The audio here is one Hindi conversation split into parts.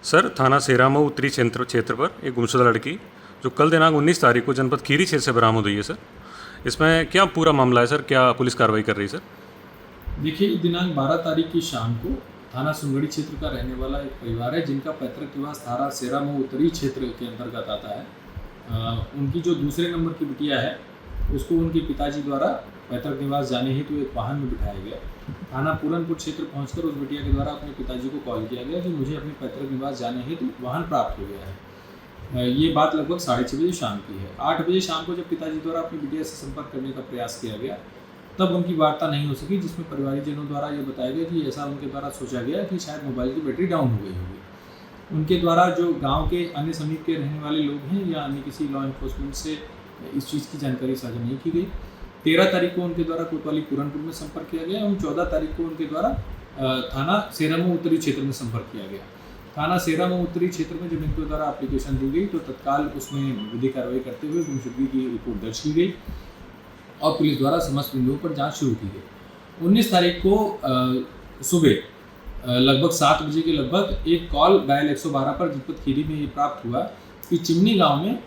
सर, थाना सेरामऊ उत्तरी क्षेत्र पर एक गुमशुदा लड़की जो कल दिनांक 19 तारीख को जनपद खीरी क्षेत्र से बरामद हुई है सर। इसमें क्या पूरा मामला है सर? क्या पुलिस कार्रवाई कर रही है सर? देखिए, दिनांक 12 तारीख की शाम को थाना सुनगढ़ी क्षेत्र का रहने वाला एक परिवार है जिनका पैतृक निवास थाना सेरामऊ उत्तरी क्षेत्र के अंतर्गत आता है। उनकी जो दूसरे नंबर की बिटिया है उसको उनके पिताजी द्वारा पैतृक निवास जाने हेतु एक वाहन में बिठाया गया। थाना पूरनपुर क्षेत्र पहुंचकर उस बिटिया के द्वारा अपने पिताजी को कॉल किया गया कि मुझे अपने पैतृक निवास जाने हेतु वाहन प्राप्त हो गया है। ये बात लगभग 6:30 बजे शाम की है। 8 बजे शाम को जब पिताजी द्वारा अपनी बिटिया से संपर्क करने का प्रयास किया गया तब उनकी वार्ता नहीं हो सकी, जिसमें परिवारजनों द्वारा ये बताया गया कि ऐसा उनके द्वारा सोचा गया कि शायद मोबाइल की बैटरी डाउन हो गई होगी। उनके द्वारा जो गांव के अन्य समीप के रहने वाले लोग हैं या अन्य किसी लॉ इन्फोर्समेंट से इस चीज़ की जानकारी साझा नहीं की गई। 13 तारीख को उनके द्वारा कोतवाली पूरनपुर में संपर्क किया गया और 14 तारीख को उनके द्वारा थाना सेरामऊ उत्तरी क्षेत्र में संपर्क किया गया। थाना सेरामऊ उत्तरी क्षेत्र में जब इनके द्वारा एप्लीकेशन दी गई तो तत्काल उसमें विधि कार्रवाई करते हुए गुमशुदगी की रिपोर्ट दर्ज की गई और पुलिस द्वारा समस्त बिंदुओं पर जांच शुरू की गई। 19 तारीख को सुबह लगभग 7 बजे के लगभग एक कॉल डायल 112 पर जनपद खीरी में ये प्राप्त हुआ कि चिमनी गांव में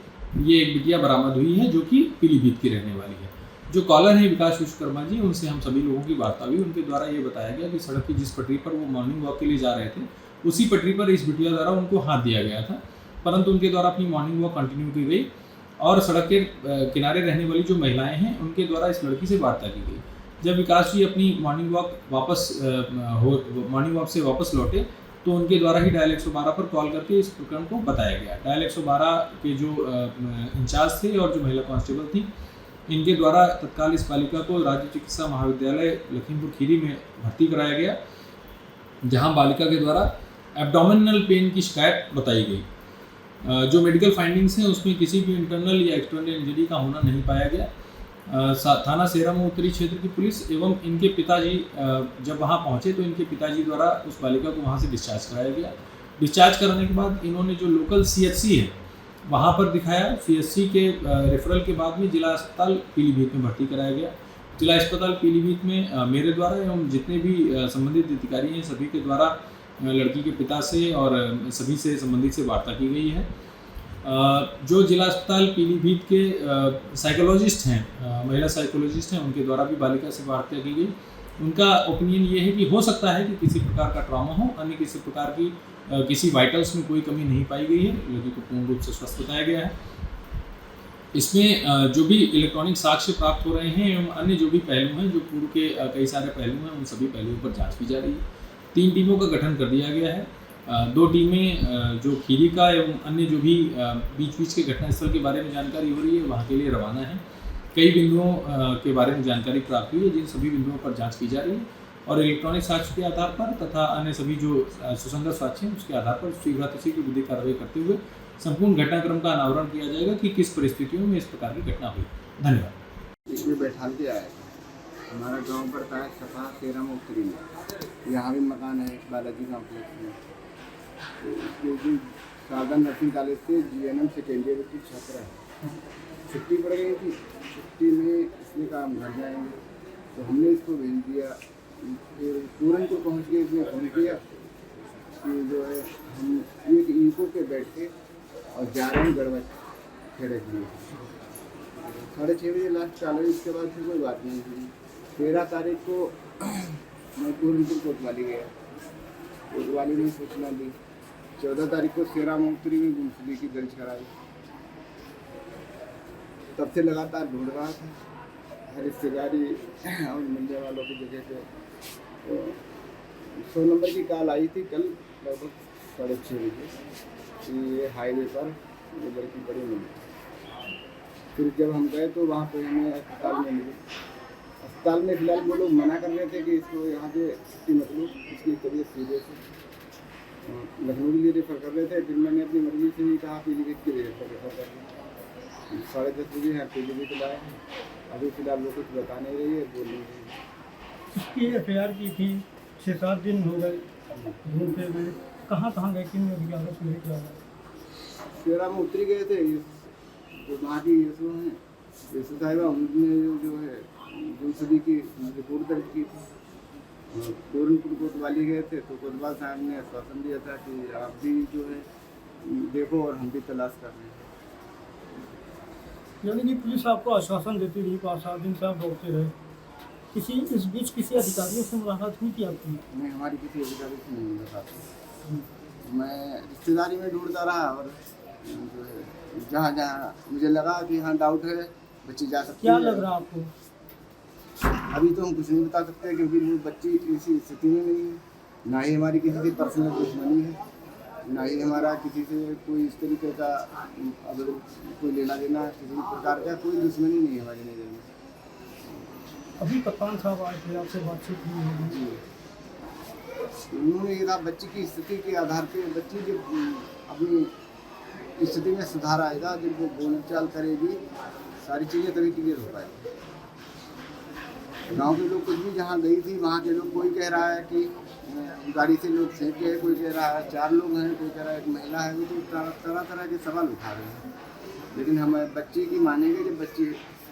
ये एक बिटिया बरामद हुई है जो कि पीलीभीत की रहने वाली है। जो कॉलर है विकास विश्वकर्मा जी, उनसे हम सभी लोगों की वार्ता हुई। उनके द्वारा ये बताया गया कि सड़क की जिस पटरी पर वो मॉर्निंग वॉक के लिए जा रहे थे उसी पटरी पर इस बिटिया द्वारा उनको हाथ दिया गया था, परंतु उनके द्वारा अपनी मॉर्निंग वॉक कंटिन्यू की गई और सड़क के किनारे रहने वाली जो महिलाएं हैं उनके द्वारा इस लड़की से वार्ता की गई। जब विकास जी अपनी मॉर्निंग वॉक से वापस लौटे तो उनके द्वारा ही डायल 112 पर कॉल करके इस प्रकरण को बताया गया। डायल 112 के जो इंचार्ज थे और जो महिला कांस्टेबल थी, इनके द्वारा तत्काल इस बालिका को राज्य चिकित्सा महाविद्यालय लखीमपुर खीरी में भर्ती कराया गया, जहां बालिका के द्वारा एब्डोमिनल पेन की शिकायत बताई गई। जो मेडिकल फाइंडिंग्स हैं उसमें किसी भी इंटरनल या एक्सटर्नल इंजरी का होना नहीं पाया गया। थाना सेरामऊ उत्तरी क्षेत्र की पुलिस एवं इनके पिताजी जब वहां पहुंचे तो इनके पिताजी द्वारा उस बालिका को वहां से डिस्चार्ज कराया गया। डिस्चार्ज कराने के बाद इन्होंने जो लोकल CHC है वहां पर दिखाया। CHC के रेफरल के बाद में जिला अस्पताल पीलीभीत में भर्ती कराया गया। जिला अस्पताल पीलीभीत में मेरे द्वारा एवं जितने भी संबंधित अधिकारी हैं सभी के द्वारा लड़की के पिता से और सभी से संबंधित से वार्ता की गई है। जो जिला अस्पताल पीलीभीत के साइकोलॉजिस्ट हैं, महिला साइकोलॉजिस्ट हैं, उनके द्वारा भी बालिका से वार्ता की गई। उनका ओपिनियन ये है कि हो सकता है कि किसी प्रकार का ट्रॉमा हो, अन्य किसी प्रकार की किसी वाइटल्स में कोई कमी नहीं पाई गई है। लड़की को पूर्ण रूप से स्वस्थ बताया गया है। इसमें जो भी इलेक्ट्रॉनिक साक्ष्य प्राप्त हो रहे हैं एवं अन्य जो भी पहलू हैं, जो पूर्व के कई सारे पहलू हैं, उन सभी पहलुओं पर जाँच की जा रही है। 3 टीमों का गठन कर दिया गया है। 2 टीमें जो खीरी का एवं अन्य जो भी बीच के घटनास्थल के बारे में जानकारी हो रही है वहाँ के लिए रवाना है। कई बिंदुओं के बारे में जानकारी प्राप्त हुई है जिन सभी बिंदुओं पर जांच की जा रही है और इलेक्ट्रॉनिक साक्ष्य के आधार पर तथा अन्य सभी जो सुसंगत साक्ष्य हैं उसके आधार पर शीघ्र विधि कार्रवाई करते हुए संपूर्ण घटनाक्रम का अनावरण किया जाएगा कि किस परिस्थितियों में इस प्रकार की घटना हुई। धन्यवाद। इसमें बैठा के आए, हमारा गांव पड़ता है सपा सेरामऊ उत्तरी में। यहाँ भी मकान है बालाजी कॉम्प्लेक्स में। तो इसके साधन नर्सिंग कॉलेज से GNM सेकेंड ईयर की छात्रा है। छुट्टी पड़ गई थी, छुट्टी में इसने कहा हम घर जाएंगे तो हमने इसको भेज दिया। फिर पूरनपुर पहुँच के इसने फ़ोन किया कि जो है हम एक ईको पे बैठ के और जा रहे हैं गड़बड़ खेड़े के लिए। 6:30 बजे लास्ट कॉल हुई। इसके बाद फिर कोई बात नहीं हुई। 13 तारीख को मैं पूरनपुर कोतवाली गया, कोतवाली में सूचना दी। 14 तारीख को सेरामऊ उत्तरी में गुमशुदगी की दर्ज कराई। तब से लगातार ढूंढ रहा था हर रिश्तेदारी और मिलने वालों की जगह पे। तो 100 नंबर की कॉल आई थी कल लगभग 6:30 बजे कि ये हाईवे पर ये लड़की बड़ी मिली। फिर जब हम गए तो वहाँ पर हमें अस्पताल में मिली। अस्पताल में फिलहाल वो लोग मना कर रहे थे कि इसको यहाँ से छुट्टी मत लो, इसकी तबीयत सीरियस है। लखनऊ के लिए रेफ़र कर रहे थे, फिर मैंने अपनी मर्जी से ही कहा पीलीभीत के लिए रेफ़र कर दिया। 10:30 बजे यहाँ पीलीभीत लाए हैं। अभी फिलहाल वो कुछ बता नहीं रही है, बोल नहीं रही है। इसकी FIR की थी, 6-7 दिन हो गए घूमते हुए। कहाँ गए, किन अधिकारों से लेकर आ गए? सेरामऊ उत्तरी गए थे। जो वहाँ की यशो हैं यशो साहिबा, उनने जो है गुमशुदगी की रिपोर्ट दर्ज की थी पूरनपुर कोतवाली गए थे तो कोतवाल साहब ने आश्वासन दिया था कि आप भी जो है देखो और हम भी तलाश कर रहे हैं। यानी कि पुलिस आपको आश्वासन देती रही, 5-7 दिन से आप रोकते रहे। इस बीच किसी अधिकारियों से मुलाकात हुई थी आपकी? नहीं, हमारी किसी अधिकारी से नहीं मुलाकात हुई। मैं रिश्तेदारी में ढूंढता रहा और जो है जहाँ जहाँ मुझे लगा कि हाँ डाउट है बच्ची जा सकती क्या है। लग रहा आपको? अभी तो हम कुछ नहीं बता सकते क्योंकि वो बच्ची इसी स्थिति में नहीं है, ना ही हमारी किसी से पर्सनल दुश्मनी है, ना ही हमारा किसी से कोई इस तरीके का अगर कोई लेना देना किसी प्रकार का कोई दुश्मनी नहीं है हमारी नज़र में। अभी कप्तान साहब आए थे, आपसे बातचीत हुई होगी। उन्होंने ये कहा बच्ची की स्थिति के आधार पे बच्ची जब अपनी स्थिति में सुधार आएगा, जब वो बोलचाल करेगी, सारी चीज़ें तभी क्लियर हो पाएगी। गांव के लोग कुछ भी जहाँ गई थी वहाँ के लोग, कोई कह रहा है कि गाड़ी से लोग फेंक गए, कोई कह रहा है 4 लोग हैं, कोई कह रहा है एक महिला है, वो तो तरह तरह के सवाल उठा रहे हैं। लेकिन हम बच्ची की मानेंगे जब बच्ची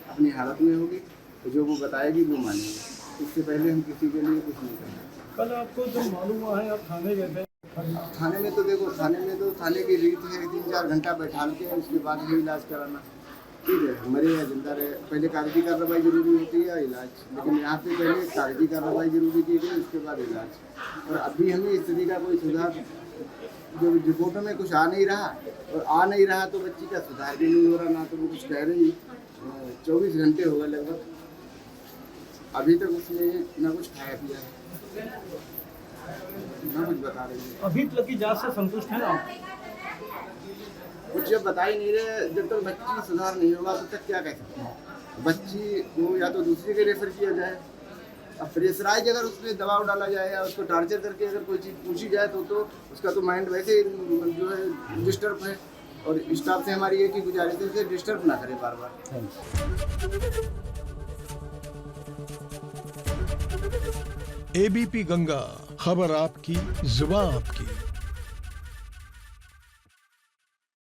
अपनी हालत में होगी तो जो वो बताएगी वो मानेंगे। इससे पहले हम किसी के लिए कुछ नहीं करेंगे। कल आपको जब मालूम हुआ है आप थाने गए थे? थाने में तो देखो, थाने की रीत है 3-4 घंटा बैठा के उसके बाद ही इलाज कराना। ठीक है, मरे या जिंदा रहे, पहले कागजी कार्रवाई जरूरी होती है इलाज, लेकिन यहाँ पे पहले कागजी कार्रवाई जरूरी की गई, उसके बाद इलाज। और अभी हमें स्थिति का कोई सुधार जो रिपोर्टों में कुछ आ नहीं रहा, और आ नहीं रहा तो बच्ची का सुधार भी नहीं हो रहा, ना तो वो कुछ कह रही। 24 घंटे हो गए लगभग, अभी तक उसने ना कुछ खाया पिया है, ना कुछ बता रही है। अभी तक की जांच से संतुष्ट हैं आप? कुछ जब बता ही नहीं रहे, जब तक बच्ची सुधार नहीं होगा तब तक क्या कह सकते हैं। बच्ची को या तो दूसरे के रेफर किया जाए, अब प्रेशराइज अगर उसमें दबाव डाला जाए या उसको टॉर्चर करके अगर कोई चीज़ पूछी जाए तो उसका तो माइंड वैसे ही जो है डिस्टर्ब है। और स्टाफ से हमारी एक ही गुजारिश है, उसे डिस्टर्ब ना करें बार बार। एबीपी गंगा, खबर आपकी, जुबान आपकी।